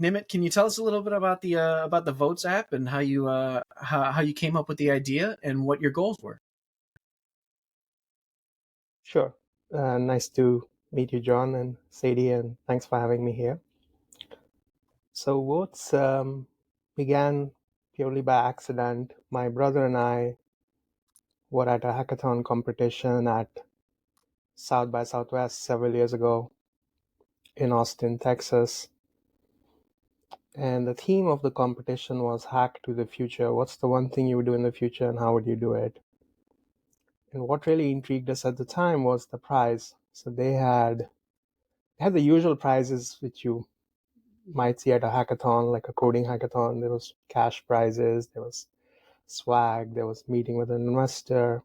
Nimit, can you tell us a little bit about the Voatz app and how you came up with the idea and what your goals were? Sure. Nice to meet you, John and Sadie, and thanks for having me here. So Voatz began purely by accident. My brother and I were at a hackathon competition at South by Southwest several years ago in Austin, Texas. And the theme of the competition was Hack to the Future. What's the one thing you would do in the future and how would you do it? And what really intrigued us at the time was the prize. So they had the usual prizes which you might see at a hackathon, like a coding hackathon. There was cash prizes, there was swag, there was meeting with an investor,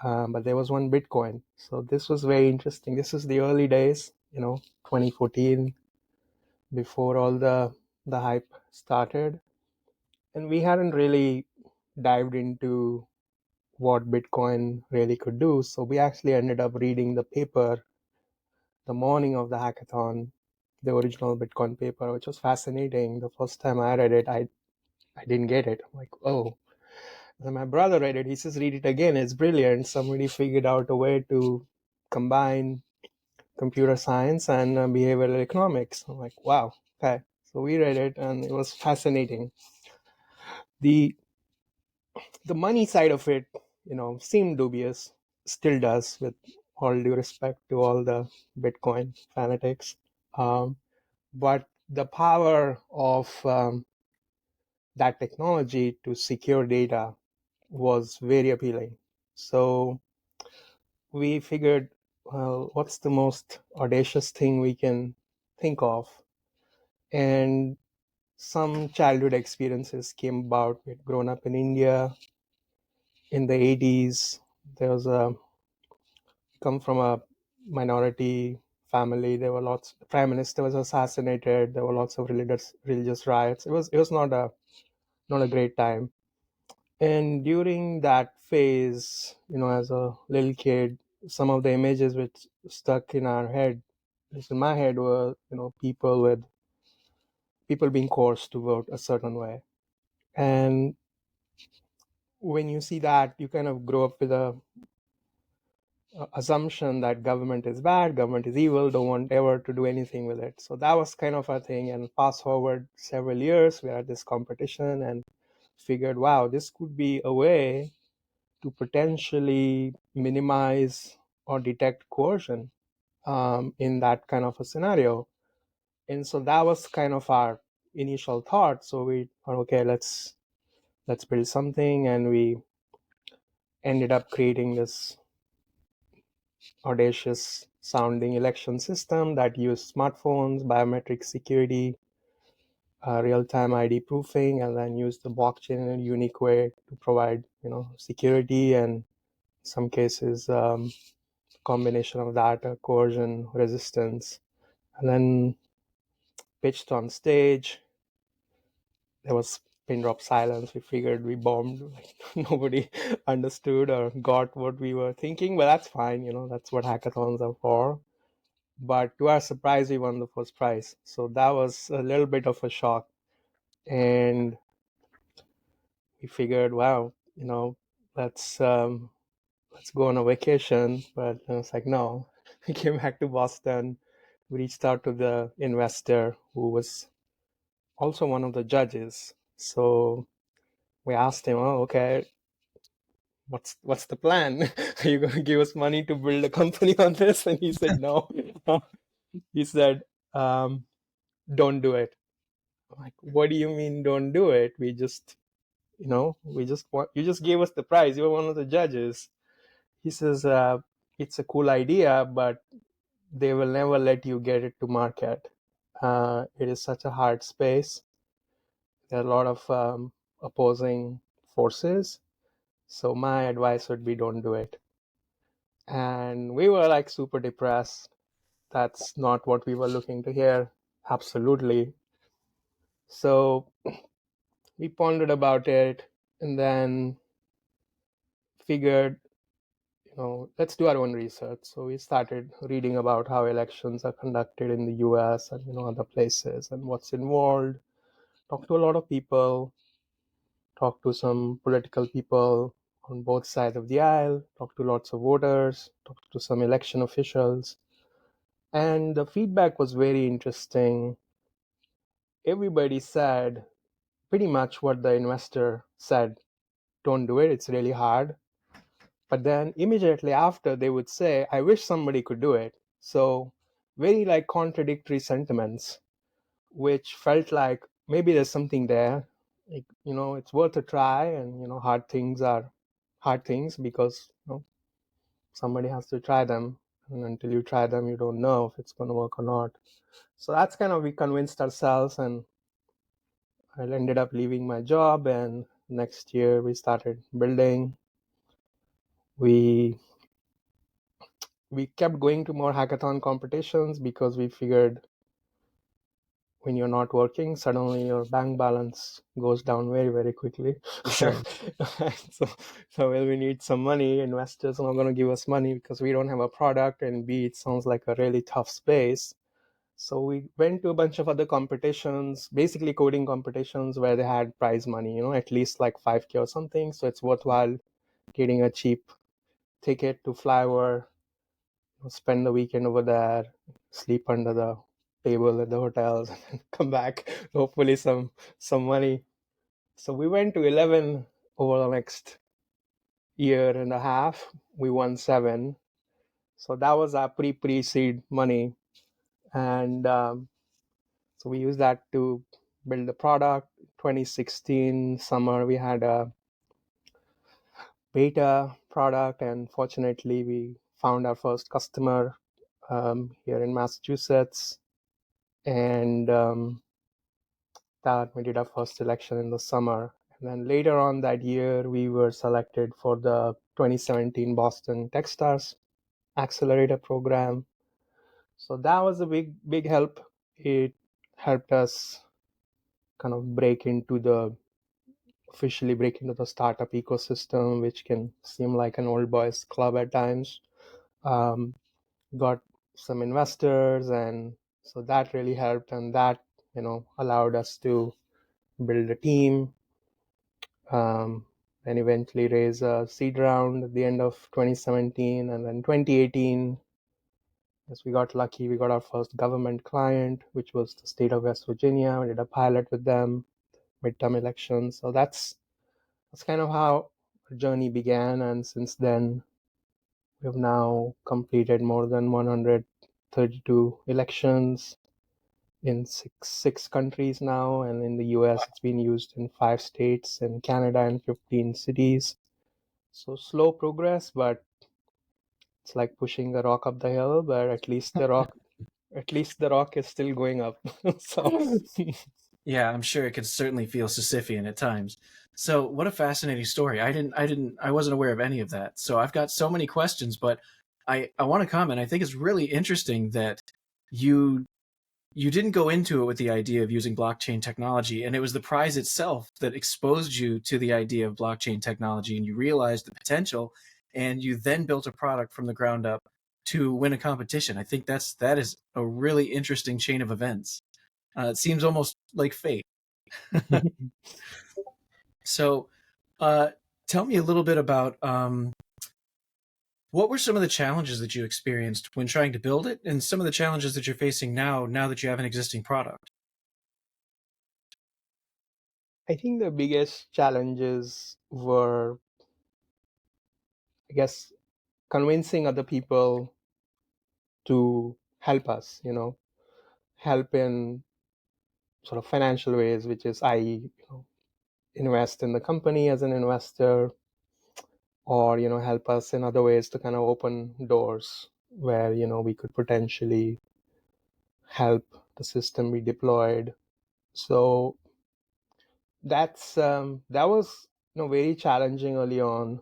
but there was one Bitcoin. So this was very interesting. This is the early days, 2014, before all the hype started. And we hadn't really dived into what Bitcoin really could do. So we actually ended up reading the paper the morning of the hackathon, the original Bitcoin paper, which was fascinating. The first time I read it, I didn't get it. I'm like, oh. Then my brother read it. He says, read it again. It's brilliant. Somebody figured out a way to combine computer science and behavioral economics. I'm like, wow. Okay. So we read it and it was fascinating. The money side of it, seemed dubious. Still does, with all due respect to all the Bitcoin fanatics. But the power of that technology to secure data was very appealing. So we figured, well, what's the most audacious thing we can think of? And some childhood experiences came about. We'd grown up in India in the 80s. There was come from a minority family. There were lots. The prime minister was assassinated. There were lots of religious riots. It was not a great time. And during that phase, as a little kid, some of the images which stuck in our head, at least in my head, were, people being coerced to vote a certain way. And when you see that, you kind of grow up with a assumption that government is bad, government is evil, don't want ever to do anything with it. So that was kind of a thing. And fast forward several years, we're at this competition and figured, wow, this could be a way to potentially minimize or detect coercion in that kind of a scenario. And so that was kind of our initial thought. So we thought, okay, let's build something, and we ended up creating this audacious sounding election system that used smartphones, biometric security, real-time ID proofing, and then used the blockchain in a unique way to provide, security and in some cases combination of that, coercion, resistance, and then pitched on stage. There was pin drop silence. We figured we bombed. Nobody understood or got what we were thinking, but that's fine. That's what hackathons are for. But to our surprise, we won the first prize. So that was a little bit of a shock. And we figured, wow, let's go on a vacation. But I was like, no. We came back to Boston. We reached out to the investor who was also one of the judges. So we asked him, oh, okay, what's the plan? Are you going to give us money to build a company on this? And he said, no. He said, don't do it. I'm like, what do you mean don't do it? We just want, you just gave us the prize. You were one of the judges. He says, it's a cool idea, but they will never let you get it to market. It is such a hard space. There are a lot of opposing forces. So my advice would be don't do it. And we were like super depressed. That's not what we were looking to hear. Absolutely. So we pondered about it and then figured, let's do our own research. So we started reading about how elections are conducted in the US and other places and what's involved. Talked to a lot of people, talked to some political people on both sides of the aisle, talked to lots of voters, talked to some election officials. And the feedback was very interesting. Everybody said pretty much what the investor said. Don't do it, it's really hard. But then immediately after, they would say, I wish somebody could do it. So very like contradictory sentiments, which felt like maybe there's something there. It's worth a try, and hard things are hard things because somebody has to try them, and until you try them, you don't know if it's going to work or not. So that's kind of we convinced ourselves, and I ended up leaving my job, and next year we started building. We kept going to more hackathon competitions because we figured when you're not working, suddenly your bank balance goes down very, very quickly. For sure. So well, we need some money. Investors are not going to give us money because we don't have a product, and B, it sounds like a really tough space. So we went to a bunch of other competitions, basically coding competitions where they had prize money, at least like 5K or something. So it's worthwhile getting a cheap ticket to fly over, spend the weekend over there, sleep under the table at the hotels, and come back, hopefully some money. So we went to 11 over the next year and a half. We won 7. So that was our pre-seed money. And so we used that to build the product. 2016 summer, we had a beta product, and fortunately, we found our first customer here in Massachusetts. And that we did our first selection in the summer. And then later on that year, we were selected for the 2017 Boston Techstars Accelerator Program. So that was a big help. It helped us kind of officially break into the startup ecosystem, which can seem like an old boys club at times. Got some investors, and so that really helped, and that allowed us to build a team, and eventually raise a seed round at the end of 2017. And then 2018, as we got lucky, we got our first government client, which was the state of West Virginia. We did a pilot with them, midterm elections. So that's kind of how our journey began. And since then, we have now completed more than 132 elections in six countries now, and in the US it's been used in 5 states, in Canada in 15 cities. So slow progress, but it's like pushing a rock up the hill, but at least the rock is still going up. So Yeah, I'm sure it could certainly feel Sisyphean at times. So, what a fascinating story. I wasn't aware of any of that. So, I've got so many questions, but I want to comment. I think it's really interesting that you you didn't go into it with the idea of using blockchain technology, and it was the prize itself that exposed you to the idea of blockchain technology, and you realized the potential, and you then built a product from the ground up to win a competition. I think that is a really interesting chain of events. It seems almost like fate. So, tell me a little bit about what were some of the challenges that you experienced when trying to build it, and some of the challenges that you're facing now that you have an existing product. I think the biggest challenges were, I guess, convincing other people to help us, help in sort of financial ways, which is i.e., invest in the company as an investor, or help us in other ways to kind of open doors where we could potentially help the system be deployed. So that was very challenging early on.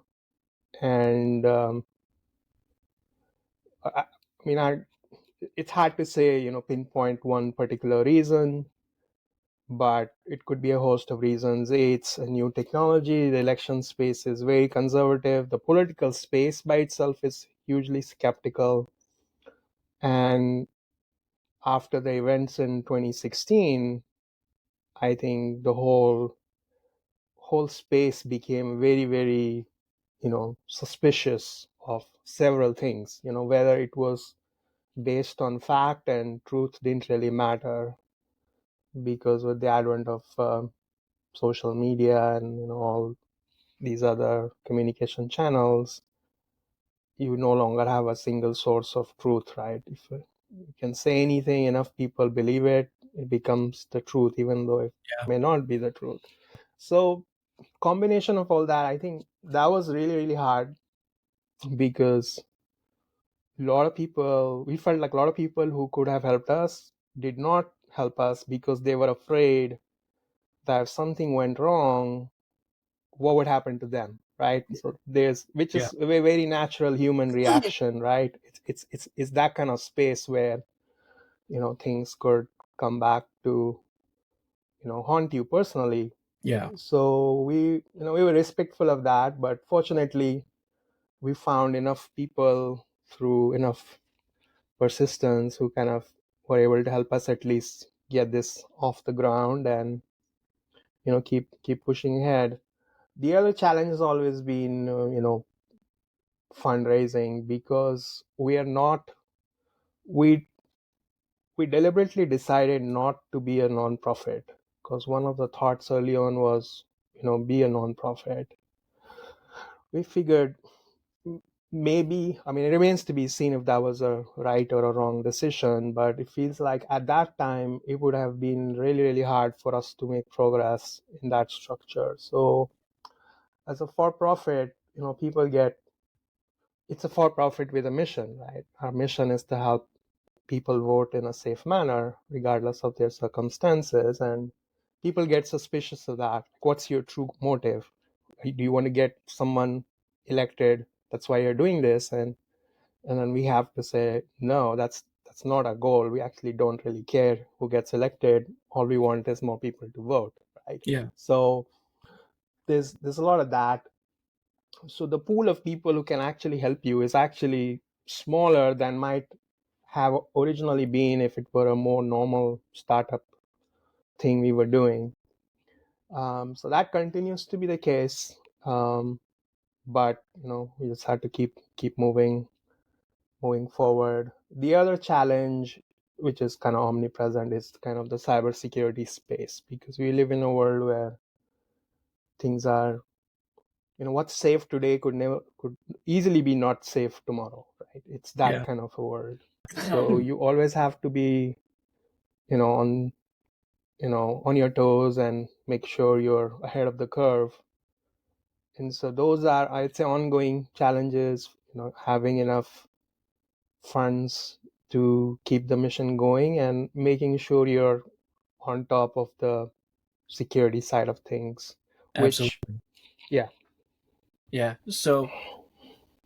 And I mean, it's hard to say pinpoint one particular reason. but it could be a host of reasons. A, it's a new technology. The election space is very conservative. The political space by itself is hugely skeptical. And after the events in 2016, I think the whole space became very, very, suspicious of several things. Whether it was based on fact and truth didn't really matter, because with the advent of social media and all these other communication channels, you no longer have a single source of truth, right? If you can say anything, enough people believe it, it becomes the truth, even though it Yeah. may not be the truth. So combination of all that, I think that was really, really hard, because we felt like a lot of people who could have helped us did not help us, because they were afraid that if something went wrong, what would happen to them, right? So which Yeah. is a very natural human reaction, right? It's that kind of space where things could come back to haunt you personally. Yeah. So we were respectful of that, but fortunately we found enough people through enough persistence who kind of were able to help us at least get this off the ground and keep pushing ahead. The other challenge has always been fundraising, because we we deliberately decided not to be a nonprofit, because one of the thoughts early on was be a nonprofit. We figured maybe, I mean, it remains to be seen if that was a right or a wrong decision, but it feels like at that time it would have been really, really hard for us to make progress in that structure. So as a for-profit, people get, it's a for-profit with a mission, right? Our mission is to help people vote in a safe manner, regardless of their circumstances. And people get suspicious of that. What's your true motive? Do you want to get someone elected? That's why you're doing this. And then we have to say, no, that's not our goal. We actually don't really care who gets elected. All we want is more people to vote, right? Yeah. So there's a lot of that. So the pool of people who can actually help you is actually smaller than might have originally been if it were a more normal startup thing we were doing. So that continues to be the case, but we just had to keep moving forward. The other challenge, which is kind of omnipresent, is kind of the cybersecurity space, because we live in a world where things are, what's safe today could easily be not safe tomorrow, right? It's that Yeah. kind of a world. So you always have to be, on on your toes and make sure you're ahead of the curve. And so those are, I'd say, ongoing challenges, having enough funds to keep the mission going and making sure you're on top of the security side of things, which, Absolutely. yeah. Yeah. So,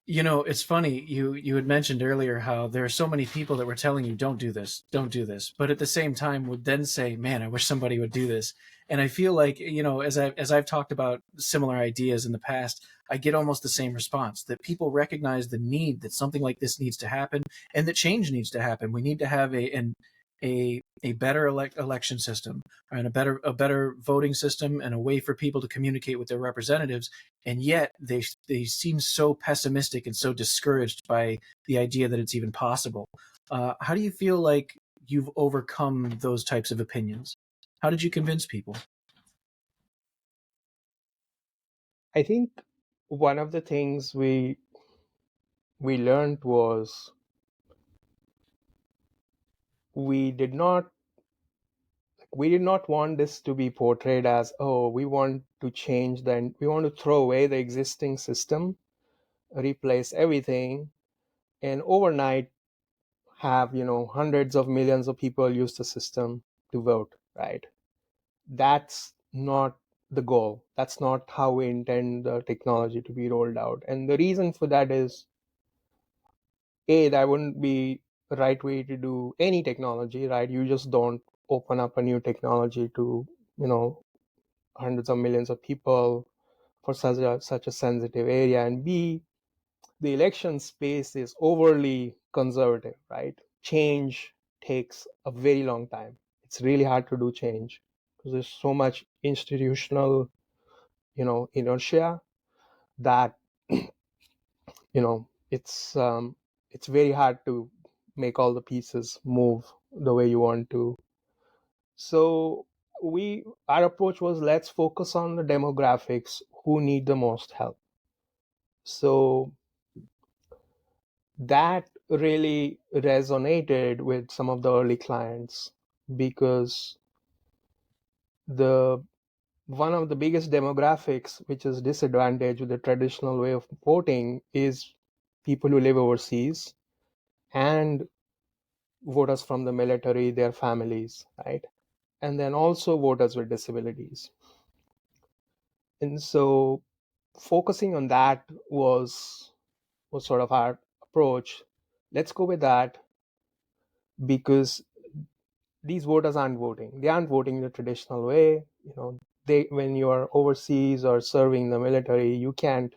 it's funny, you had mentioned earlier how there are so many people that were telling you don't do this, don't do this, but at the same time would then say, man, I wish somebody would do this. And I feel like, as I've talked about similar ideas in the past, I get almost the same response, that people recognize the need that something like this needs to happen, and that change needs to happen. We need to have a better election system, and a better voting system, and a way for people to communicate with their representatives. And yet they seem so pessimistic and so discouraged by the idea that it's even possible. How do you feel like you've overcome those types of opinions? How did you convince people? I think one of the things we learned was we did not want this to be portrayed as, oh, we want to change, then we want to throw away the existing system, replace everything, and overnight have hundreds of millions of people use the system to vote, right? That's not the goal. That's not how we intend the technology to be rolled out. And the reason for that is, that wouldn't be the right way to do any technology, right? You just don't open up a new technology to, hundreds of millions of people for such a sensitive area, and B, the election space is overly conservative, right? Change takes a very long time. It's really hard to do change because there's so much institutional, inertia that, it's very hard to make all the pieces move the way you want to. So our approach was, let's focus on the demographics who need the most help. So that really resonated with some of the early clients because the one of the biggest demographics which is disadvantaged with the traditional way of voting is people who live overseas and voters from the military, their families, right? And then also voters with disabilities. And so focusing on that was sort of our approach. Let's go with that because these voters aren't voting. They aren't voting the traditional way. When you are overseas or serving the military, you can't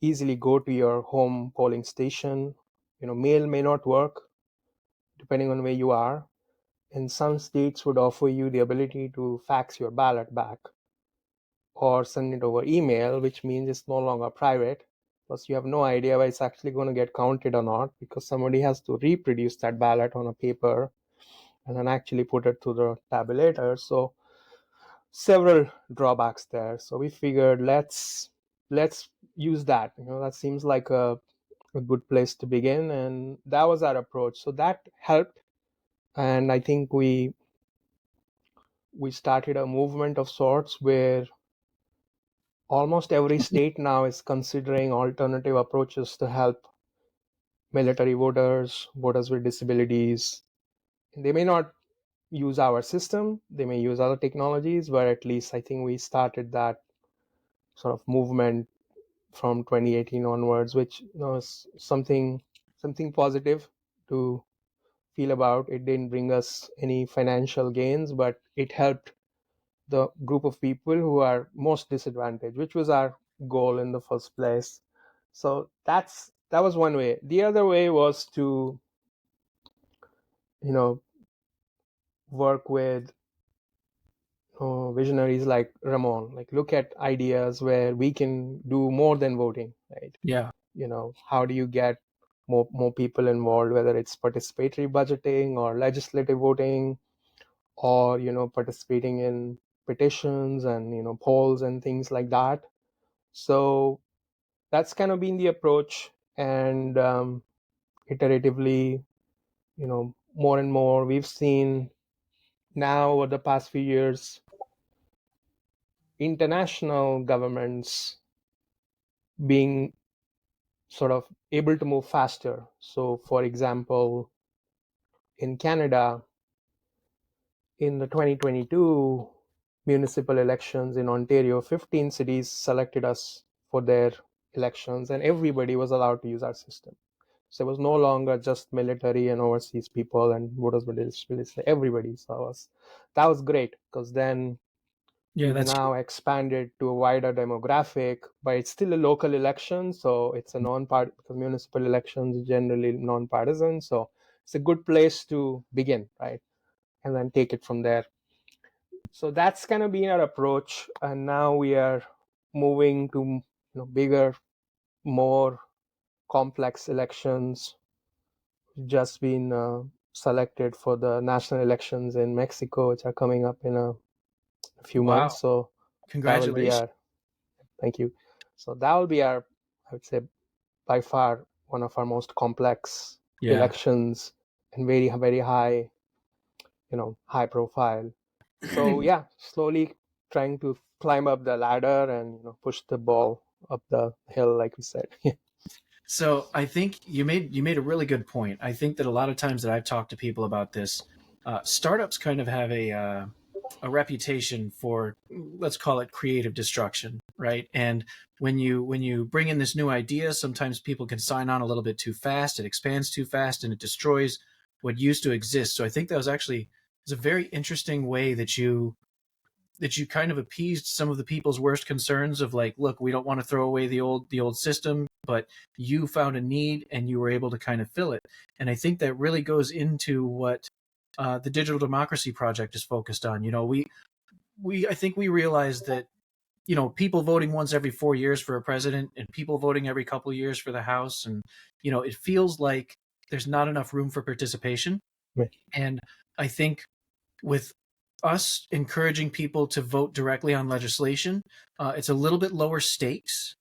easily go to your home polling station. Mail may not work depending on where you are. And some states would offer you the ability to fax your ballot back or send it over email, which means it's no longer private. Plus, you have no idea whether it's actually going to get counted or not because somebody has to reproduce that ballot on a paper and then actually put it through the tabulator. So several drawbacks there. So we figured let's use that. That seems like a good place to begin, and that was our approach. So that helped, and I think we started a movement of sorts where almost every state now is considering alternative approaches to help military voters, voters with disabilities. They may not use our system, they may use other technologies, but at least I think we started that sort of movement from 2018 onwards, which is something positive to feel about. It didn't bring us any financial gains, but it helped the group of people who are most disadvantaged, which was our goal in the first place. So that was one way. The other way was to, work with visionaries like Ramon, like look at ideas where we can do more than voting, right? Yeah. How do you get more people involved, whether it's participatory budgeting or legislative voting, or participating in petitions and polls and things like that. So that's kind of been the approach, and iteratively, more and more we've seen now over the past few years international governments being sort of able to move faster. So for example, in Canada, in the 2022 municipal elections in Ontario, 15 cities selected us for their elections, and everybody was allowed to use our system. So it was no longer just military and overseas people and voters with disabilities. Everybody saw us. That was great because then Yeah, we've that's now expanded to a wider demographic, but it's still a local election, so it's a non-part because municipal elections are generally non-partisan. So it's a good place to begin, right? And then take it from there. So that's kind of been our approach, and now we are moving to bigger, more complex elections. Just been selected for the national elections in Mexico, which are coming up in a few wow. months. So that will be Congratulations. our thank you. So that will be our, I would say, by far one of our most complex Yeah. elections and very very high, high profile. So yeah, slowly trying to climb up the ladder and push the ball up the hill, like we said. So I think you made a really good point. I think that a lot of times that I've talked to people about this, startups kind of have a reputation for, let's call it, creative destruction, right? And when you bring in this new idea, sometimes people can sign on a little bit too fast. It expands too fast, and it destroys what used to exist. So I think that was actually a very interesting way that you kind of appeased some of the people's worst concerns of like, look, we don't want to throw away the old system, but you found a need and you were able to kind of fill it. And I think that really goes into what the Digital Democracy Project is focused on. We I think we realized that people voting once every 4 years for a president and people voting every couple of years for the House, and it feels like there's not enough room for participation. Right. And I think with us encouraging people to vote directly on legislation, it's a little bit lower stakes.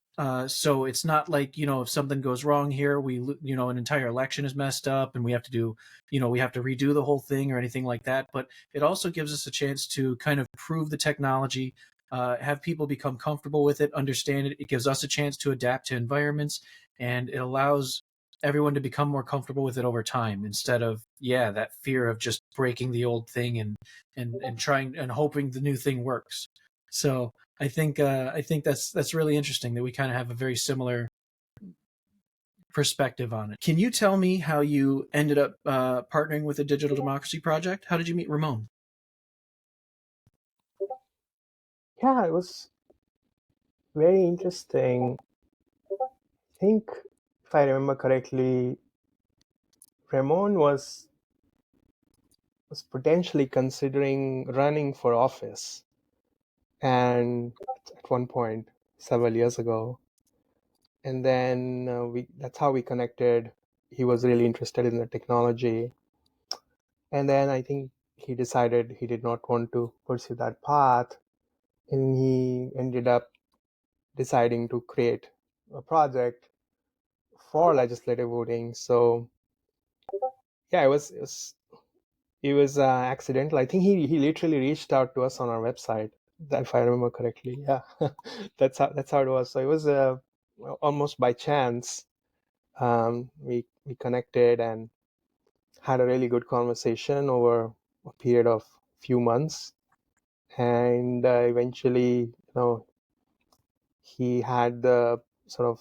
So it's not like, if something goes wrong here, an entire election is messed up and we have to we have to redo the whole thing or anything like that. But it also gives us a chance to kind of prove the technology, have people become comfortable with it, understand it. It gives us a chance to adapt to environments, and it allows everyone to become more comfortable with it over time, instead of that fear of just breaking the old thing and trying and hoping the new thing works. So I think that's really interesting that we kind of have a very similar perspective on it. Can you tell me how you ended up partnering with the Digital Democracy Project? How did you meet Ramon? Yeah, it was very interesting. I think, if I remember correctly, Ramon was potentially considering running for office, and at one point several years ago, and then that's how we connected. He was really interested in the technology, and then I think he decided he did not want to pursue that path, and he ended up deciding to create a project for legislative voting. So yeah, it was accidental. I think he literally reached out to us on our website, if I remember correctly. Yeah, that's how it was. So it was almost by chance. We connected and had a really good conversation over a period of few months, and eventually, he had the sort of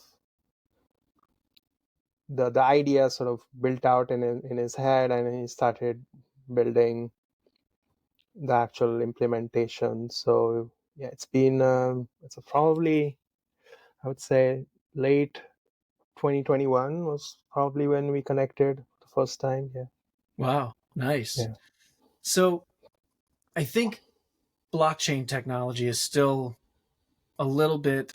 the idea sort of built out in his head, and he started building the actual implementation. So yeah, it's probably, I would say, late 2021 was probably when we connected the first time. Yeah. Wow, nice. Yeah. So I think blockchain technology is still a little bit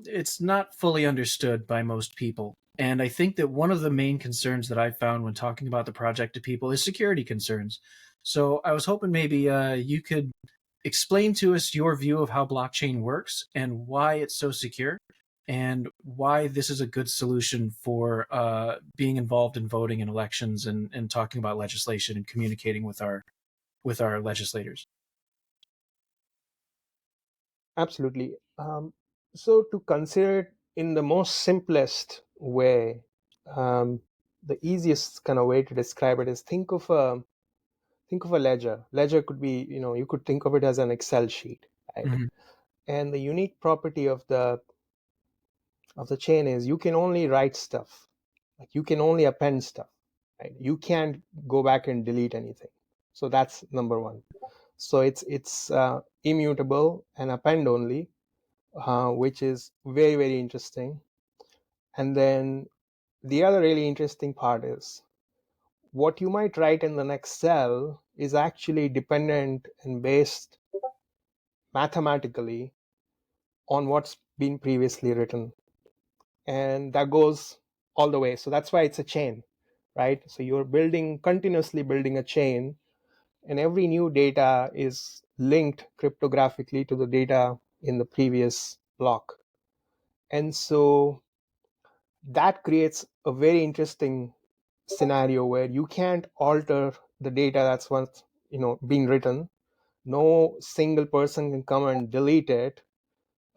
it's not fully understood by most people. And I think that one of the main concerns that I found when talking about the project to people is security concerns. So I was hoping maybe you could explain to us your view of how blockchain works and why it's so secure, and why this is a good solution for being involved in voting in elections, and talking about legislation and communicating with our legislators. Absolutely. So to consider it in the most simplest way, um, the easiest kind of way to describe it is think of a ledger. Ledger could be, you could think of it as an Excel sheet, right? Mm-hmm. And the unique property of the chain is you can only write stuff, like you can only append stuff, right? You can't go back and delete anything. So that's number one. So it's immutable and append only, which is very, very interesting. And then the other really interesting part is what you might write in the next cell is actually dependent and based mathematically on what's been previously written. And that goes all the way. So that's why it's a chain, right? So you're continuously building a chain, and every new data is linked cryptographically to the data in the previous block. And so that creates a very interesting scenario where you can't alter the data that's what's being written. No single person can come and delete it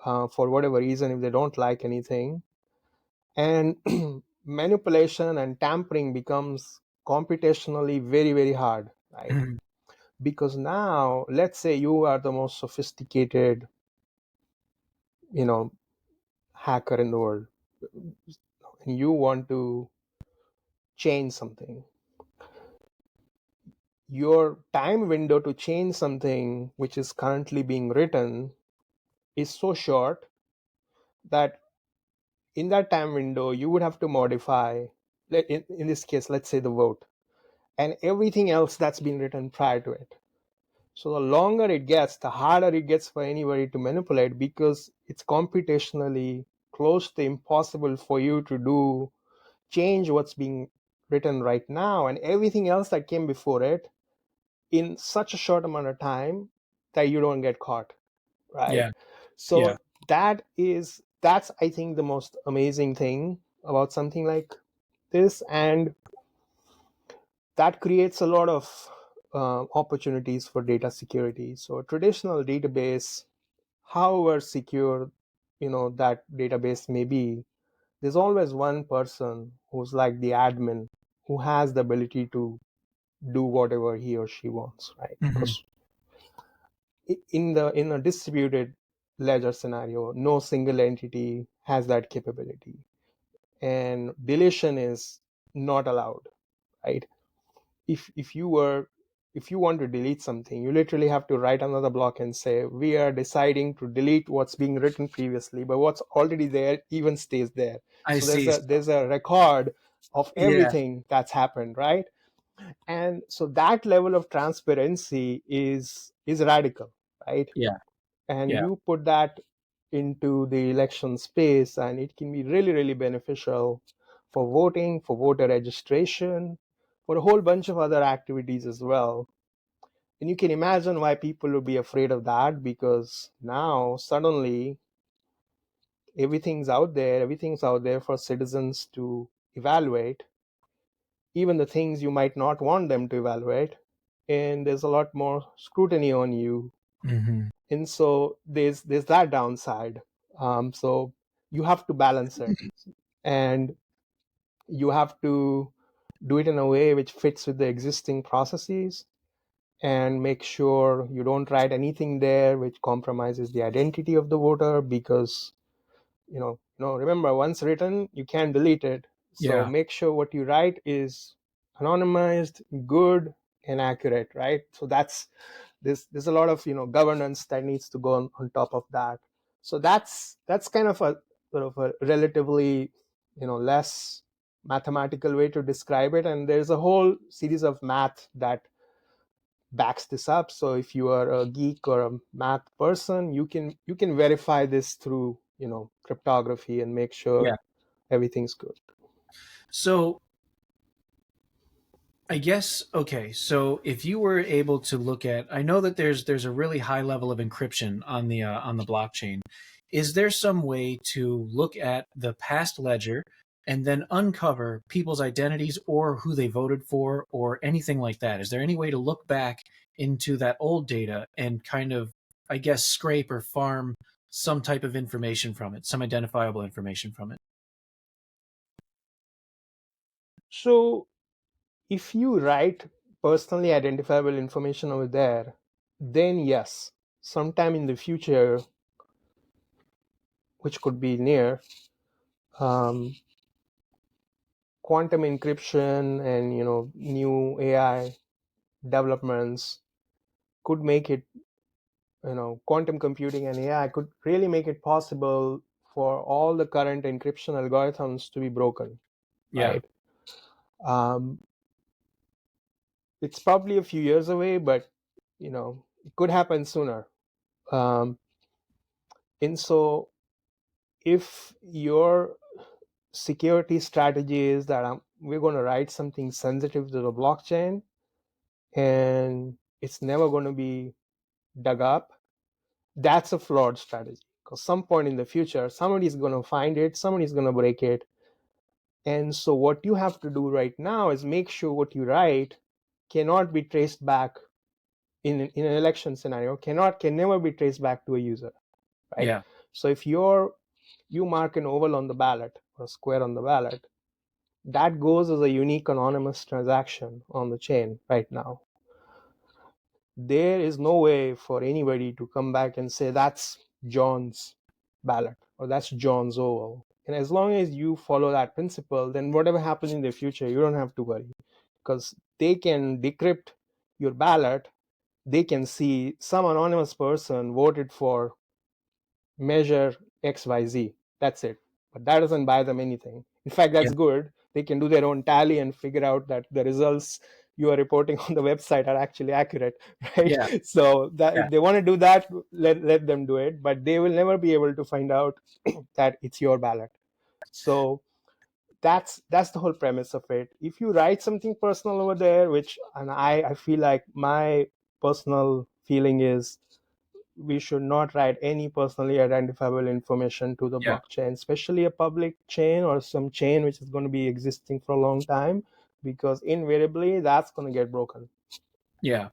for whatever reason if they don't like anything. And manipulation and tampering becomes computationally very, very hard, right? Mm-hmm. Because now, let's say you are the most sophisticated, you know, hacker in the world, and you want to change something. your time window to change something which is currently being written is so short that in that time window you would have to modify, in this case, let's say the vote and everything else that's been written prior to it. So the longer it gets, the harder it gets for anybody to manipulate, because it's computationally close to impossible for you to do change what's being written right now and everything else that came before it in such a short amount of time that you don't get caught, right? Yeah. Yeah. So that's I think the most amazing thing about something like this, and that creates a lot of opportunities for data security. So a traditional database, however secure that database may be, there's always one person who's like the admin who has the ability to do whatever he or she wants, right? Hmm. Because in a distributed ledger scenario, no single entity has that capability, and deletion is not allowed, right? If you want to delete something, you literally have to write another block and say we are deciding to delete what's being written previously, but what's already there even stays there. I So see. there's a record of Yeah. everything that's happened, right? And so that level of transparency is radical, right? Yeah. And Yeah. you put that into the election space and it can be really, really beneficial for voting, for voter registration, for a whole bunch of other activities as well. And you can imagine why people would be afraid of that, because now suddenly everything's out there for citizens to evaluate, even the things you might not want them to evaluate. And there's a lot more scrutiny on you. Hmm. And so there's that downside. So you have to balance it, and you have to do it in a way which fits with the existing processes, and make sure you don't write anything there which compromises the identity of the voter, because remember, once written you can't delete it. So Yeah. make sure what you write is anonymized, good, and accurate, right? So there's a lot of governance that needs to go on top of that. So that's kind of a sort of a relatively less mathematical way to describe it, and there's a whole series of math that backs this up. So if you are a geek or a math person, you can verify this through cryptography and make sure Yeah. everything's good. So I guess, okay, so if you were able to look at, I know that there's a really high level of encryption on the blockchain. Is there some way to look at the past ledger and then uncover people's identities or who they voted for or anything like that? Is there any way to look back into that old data and kind of, I guess, scrape or farm some type of information from it, some identifiable information from it? So if you write personally identifiable information over there, then yes, sometime in the future, which could be near, um, quantum encryption and new AI developments could make it, quantum computing and AI could really make it possible for all the current encryption algorithms to be broken, Yeah. right? Um, it's probably a few years away, but it could happen sooner. Um, and so if your security strategy is that we're going to write something sensitive to the blockchain and it's never going to be dug up, that's a flawed strategy, because some point in the future somebody's going to find it, somebody's going to break it. And so what you have to do right now is make sure what you write cannot be traced back in an election scenario, can never be traced back to a user, right? Yeah. So if you mark an oval on the ballot or a square on the ballot, that goes as a unique anonymous transaction on the chain right now. There is no way for anybody to come back and say that's John's ballot or that's John's oval. And as long as you follow that principle, then whatever happens in the future, you don't have to worry, because they can decrypt your ballot, they can see some anonymous person voted for measure XYZ. That's it. But that doesn't buy them anything. In fact, Yeah. that's good. They can do their own tally and figure out that the results you are reporting on the website are actually accurate, right? Yeah. So that Yeah. if they want to do that, let them do it. But they will never be able to find out that it's your ballot. So that's the whole premise of it. If you write something personal over there, which and I feel like my personal feeling is we should not write any personally identifiable information to the Yeah. blockchain, especially a public chain or some chain which is going to be existing for a long time, because invariably that's going to get broken. Yeah.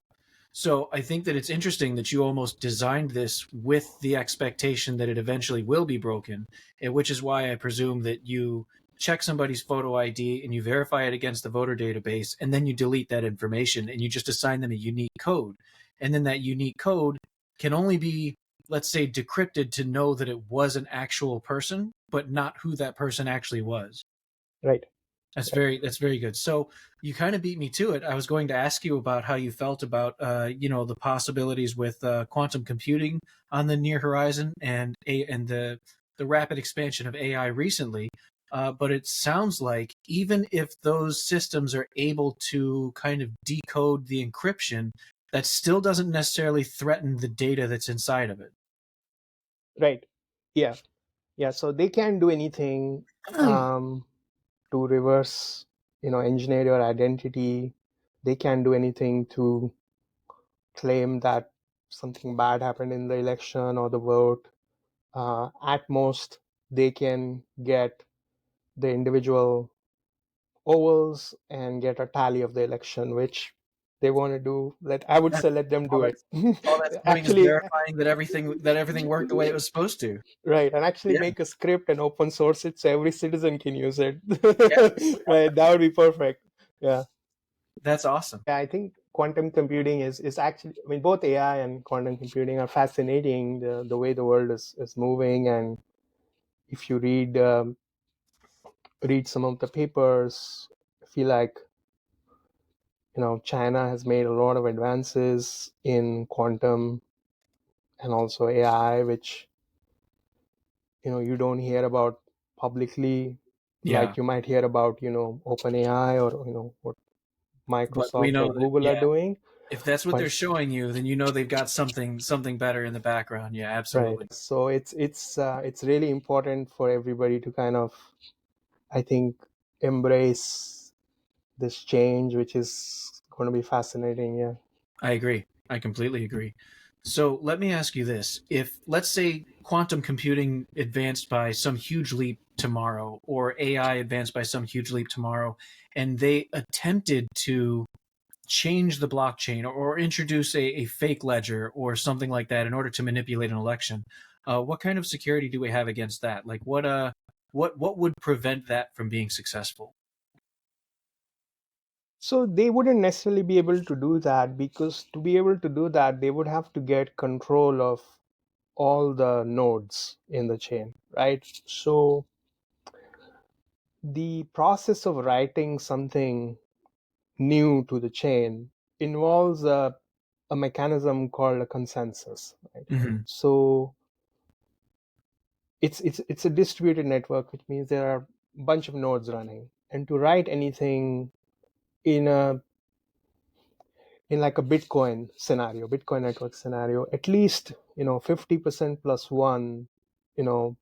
So I think that it's interesting that you almost designed this with the expectation that it eventually will be broken, which is why I presume that you check somebody's photo ID and you verify it against the voter database, and then you delete that information and you just assign them a unique code. And then that unique code can only be, let's say, decrypted to know that it was an actual person, but not who that person actually was. Right. That's very good. So you kind of beat me to it. I was going to ask you about how you felt about the possibilities with quantum computing on the near horizon and the rapid expansion of AI recently. But it sounds like even if those systems are able to kind of decode the encryption, that still doesn't necessarily threaten the data that's inside of it. Right. Yeah. Yeah. So they can't do anything to reverse, engineer your identity. They can't do anything to claim that something bad happened in the election or the vote. At most, they can get the individual ovals and get a tally of the election, which they want to do. I would Yeah, say let them all do it. that's doing is Actually, verifying that everything worked the way it was supposed to. right, and actually Yeah, make a script and open source it so every citizen can use it. yeah, Right, that would be perfect. Yeah. that's awesome. Yeah, I think quantum computing is actually, I mean, both AI and quantum computing are fascinating, the way the world is moving. And if you read some of the papers, I feel like, China has made a lot of advances in quantum and also AI, which, you don't hear about publicly, Yeah, like you might hear about, OpenAI or, what but we Microsoft or know that, Google are yeah, doing. if that's what But they're showing you, then you know they've got something better in the background. Yeah, right, absolutely. so it's really important for everybody to kind of, I think, embrace this change, which is going to be fascinating. Yeah. I agree. I completely agree. So let me ask you this. If, let's say, quantum computing advanced by some huge leap tomorrow, or AI advanced by some huge leap tomorrow, and they attempted to change the blockchain or introduce a fake ledger or something like that in order to manipulate an election, what kind of security do we have against that? Like what would prevent that from being successful? So they wouldn't necessarily be able to do that, because to be able to do that, they would have to get control of all the nodes in the chain, right? So the process of writing something new to the chain involves a mechanism called a consensus, right? Hmm. So it's a distributed network, which means there are a bunch of nodes running, and to write anything in a in like a Bitcoin network scenario, at least 50% plus one, you know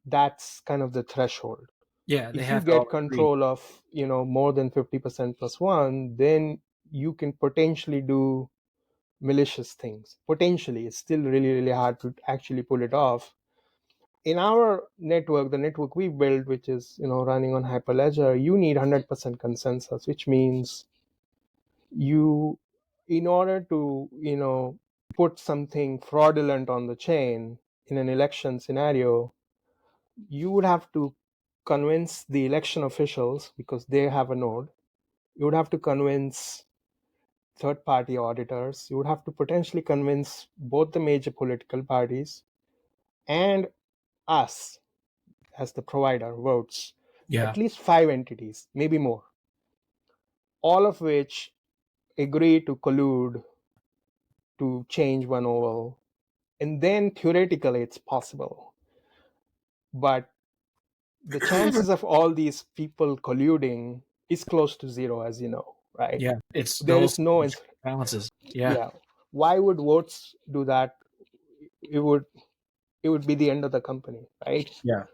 that's kind of the threshold. Yeah, they If you have to all get agree. control of more than 50% plus one, then you can potentially do malicious things. Potentially, it's still really, really hard to actually pull it off. In our network, the network we built, which is running on Hyperledger, you need 100% consensus, which means you, in order to put something fraudulent on the chain in an election scenario, you would have to convince the election officials, because they have a node. You would have to convince third party auditors. You would have to potentially convince both the major political parties and us as the provider, Voatz, Yeah. at least 5 entities, maybe more, all of which agree to collude to change one oval, and then theoretically it's possible. But the chances of all these people colluding is close to zero, as you know, right? Yeah, it's the There whole is no, balances. Yeah. yeah. Why would Voatz do that? It would be the end of the company, right? Yeah.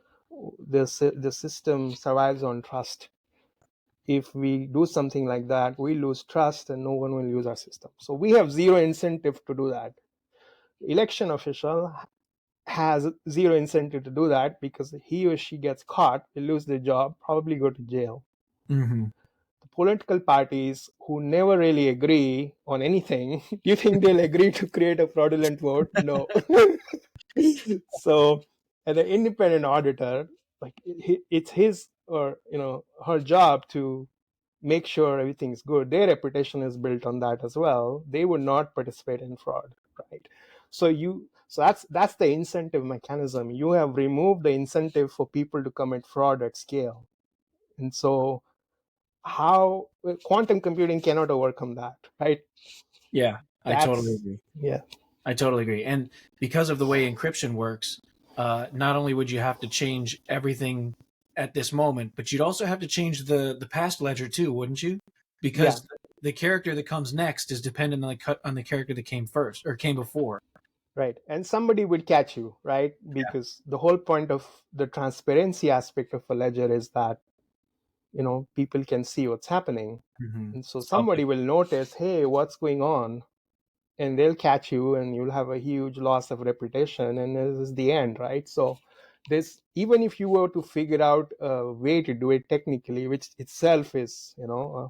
The system survives on trust. If we do something like that, we lose trust and no one will use our system. So we have zero incentive to do that. Election official has zero incentive to do that because he or she gets caught, will lose their job, probably go to jail. Mm-hmm. The political parties who never really agree on anything, do you think they'll agree to create a fraudulent vote? No. So, as an independent auditor, like it's his or her job to make sure everything's good. Their reputation is built on that as well. They would not participate in fraud, right? So that's the incentive mechanism. You have removed the incentive for people to commit fraud at scale. And so how quantum computing cannot overcome that, right? Yeah, I totally agree. Yeah. I totally agree. And because of the way encryption works, not only would you have to change everything at this moment, but you'd also have to change the past ledger too, wouldn't you? Because the character that comes next is dependent on the character that came first or came before. Right. And somebody would catch you, right? Because the whole point of the transparency aspect of a ledger is that people can see what's happening. Mm-hmm. And so somebody will notice, hey, what's going on? And they'll catch you and you'll have a huge loss of reputation. And this is the end, right? So even if you were to figure out a way to do it technically, which itself is, a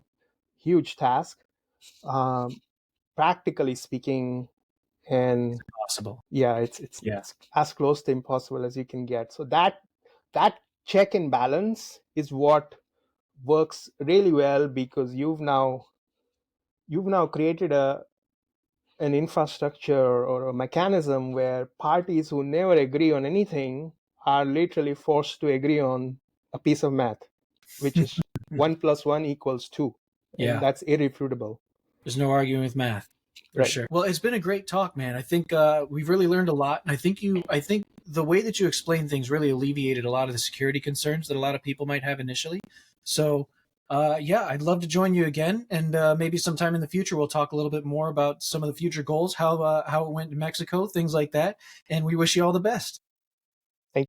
huge task, practically speaking, and Possible. yeah, it's as close to impossible as you can get. So that check and balance is what works really well, because you've now created an infrastructure or a mechanism where parties who never agree on anything are literally forced to agree on a piece of math, which is 1 + 1 = 2. And that's irrefutable. There's no arguing with math. For sure. Well, it's been a great talk, man. I think we've really learned a lot. And I think the way that you explain things really alleviated a lot of the security concerns that a lot of people might have initially. So, I'd love to join you again. And maybe sometime in the future, we'll talk a little bit more about some of the future goals, how it went in Mexico, things like that. And we wish you all the best.